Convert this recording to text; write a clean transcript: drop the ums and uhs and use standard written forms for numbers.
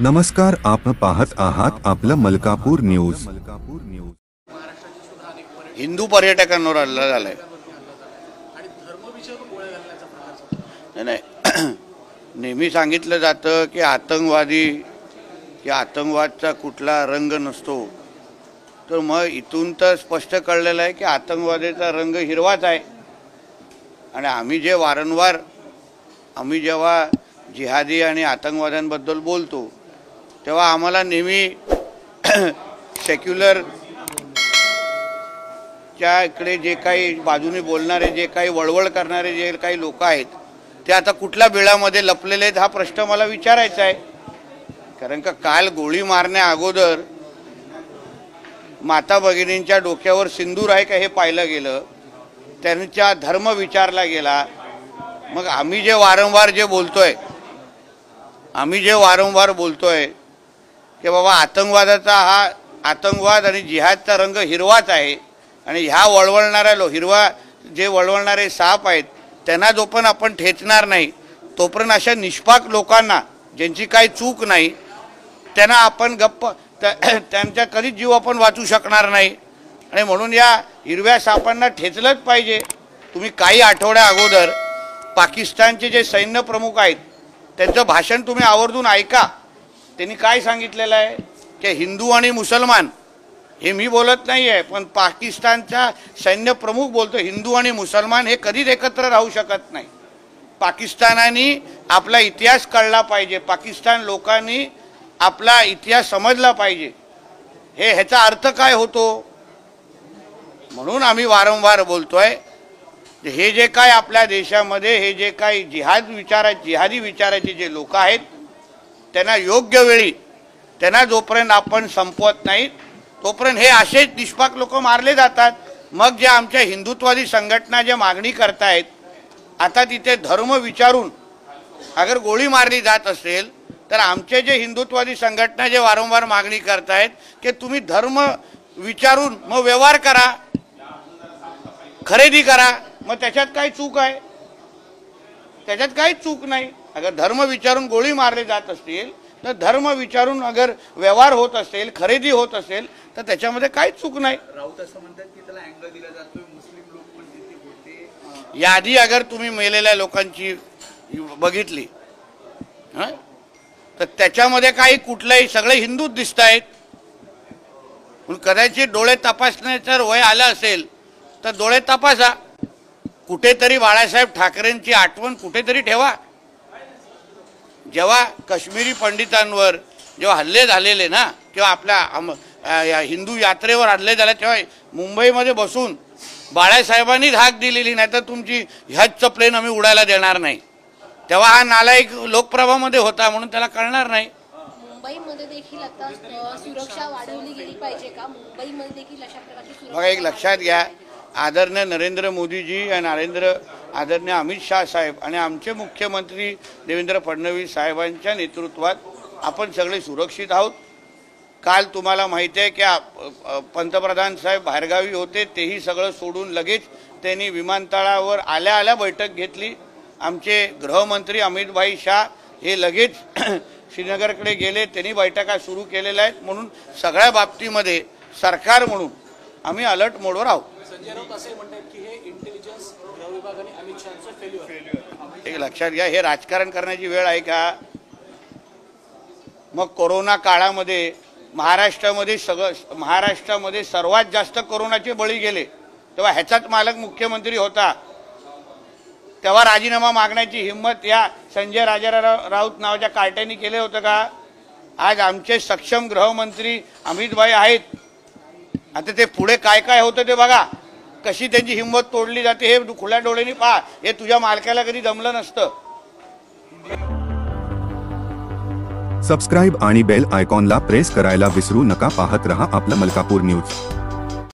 नमस्कार, आपण पाहत आहात आपलं मलकापूर न्यूज। हिंदू पर्यटकांवर हल्ला झालाय। नाही नेहमी सांगितलं जातं की आतंकवादचा कुठला रंग नसतो, तर मग इथून तर स्पष्ट कळलेलं आहे की आतंकवादाचा रंग हिरवाच आहे। आणि आम्ही जेव्हा जिहादी आणि आतंकवाद्यांबद्दल बोलतो तेव्हा आम्हाला नेहमी सेक्युलर च्या इकडे जे काही बाजूने बोलणारे, जे काही वळवळ करणारे जे काही लोक आहेत ते आता कुठल्या बिळामध्ये लपलेले आहेत हा प्रश्न मला विचारायचा आहे। कारण का काल गोळी मारण्या अगोदर माता भगिनींच्या डोक्यावर सिंदूर आहे का हे पाहिलं गेलं, त्यांचा धर्म विचारला गेला। मग आम्ही जे वारंवार बोलतोय की बाबा आतंकवाद आणि जिहादचा रंग हिरवाच आहे आणि ह्या वळवळणारे साप आहेत त्यांना जोपर्यंत आपण ठेचणार नाही तोपर्यंत अशा निष्पाक लोकांना ज्यांची काही चूक नाही त्यांना आपण त्यांचा कधीच जीव आपण वाचू शकणार नाही। आणि म्हणून या हिरव्या सापांना ठेचलंच पाहिजे। तुम्ही काही आठवड्या अगोदर पाकिस्तानचे जे सैन्य प्रमुख आहेत त्यांचं भाषण तुम्ही आवर्जून ऐका। त्यांनी काय सांगितलेलं आहे की हिंदू आणि मुसलमान, हे मी बोलत नाही आहे पण पाकिस्तानचा सैन्य प्रमुख बोलतो, हिंदू आणि मुसलमान हे कधीच एकत्र राहू शकत नाही। पाकिस्तानाने आपला इतिहास कळला पाहिजे, पाकिस्तान लोकांनी आपला इतिहास समजला पाहिजे, ह्याचा अर्थ काय होतो। म्हणून आम्ही वारंवार बोलतोय हे जे काय आपल्या देशामध्ये हे जे काही जिहादी विचाराचे जे लोक आहेत त्यांना योग्य वेळी त्यांना जोपर्यंत आपण संपवत नाही तोपर्यंत हे असेच निष्पाक लोक मारले जातात। मग जे आमच्या हिंदुत्ववादी संघटना जे मागणी करतायत आता तिथे धर्म विचारून अगर गोळी मारली जात असेल तर आमचे जे हिंदुत्ववादी संघटना जे वारंवार मागणी करतायत की तुम्ही धर्म विचारून मग व्यवहार करा, खरेदी करा, मग त्याच्यात काय चूक आहे? त्याच्यात काही चूक नाही। अगर धर्म विचारून गोळी मारले जात असतील तर धर्म विचारून अगर व्यवहार होत असेल, खरेदी होत असेल तर त्याच्यामध्ये काही चूक नाही। राऊत असं म्हणतात की त्याला अँगल दिला जातोय, मुस्लिम लोक पण तिथे होते। यादी अगर तुम्ही मेलेल्या लोकांची बघितली तर त्याच्यामध्ये काही कुठलेही सगळे हिंदूच दिसत आहेत। कदाचित डोळे तपासण्याचं वय आलं असेल तर डोळे तपासा, कुठेतरी बाळासाहेब ठाकरेंची आठवण कुठेतरी ठेवा। जेव्हा काश्मीरी पंडितांवर जेव्हा हल्ले झालेले ना, किंवा आपल्या हिंदू यात्रेवर हल्ले झाले तेव्हा मुंबईमध्ये बसून बाळासाहेबांनीच हाक दिलेली, नाही तर तुमची ह्याच प्लेन आम्ही उडायला देणार नाही। तेव्हा हा नालायक लोकप्रभामध्ये होता म्हणून त्याला कळणार नाही। मुंबईमध्ये देखील आता सुरक्षा वाढवली गेली पाहिजे का? मुंबईमध्ये देखील अशा प्रकारची सुरक्षा बघा, एक लक्षात घ्या, आदरणीय नरेंद्र मोदीजी आणि आदरणीय अमित शाह साहेब आणि आमचे मुख्यमंत्री देवेंद्र फडणवीस साहेबांच्या नेतृत्वात आपण सगळे सुरक्षित आहोत। काल तुम्हाला माहिती आहे की पंतप्रधान साहेब बाहेरगावी होते, तेही सगळं सोडून लगेच त्यांनी विमानतळावर आल्या बैठक घेतली। आमचे गृहमंत्री अमित शाह हे लगेच श्रीनगरकडे गेले, त्यांनी बैठका सुरू केलेल्या आहेत। म्हणून सगळ्या बाबतीमध्ये सरकार म्हणून आम्ही अलर्ट मोडवर आहोत। संजय राऊत असे म्हणतात की हे इंटेलिजन्स गृह विभाग आणि अमित शहांचं फेल्युअर। एक लक्षात घ्या, हे राजकारण करण्याची वेळ आहे का? मग कोरोना काळामध्ये महाराष्ट्रामध्ये सर्वात जास्त कोरोनाचे बळी गेले तेव्हा ह्याचाच मालक मुख्यमंत्री होता, तेव्हा राजीनामा मागण्याची हिंमत या संजय राऊत नावाच्या कार्ट्याने केले होतं का? आज आमचे सक्षम गृहमंत्री अमित भाई आहेत, आता ते पुढे काय काय होतं ते बघा, कशी त्यांची हिंमत तोडली जाते हे खुल्या डोळ्यांनी पहा। हे तुझ्या मालकाला कधी जमलं नसतं। सबस्क्राइब आणि बेल आयकॉनला प्रेस करायला विसरू नका। पाहत रहा आपलं मलकापूर न्यूज।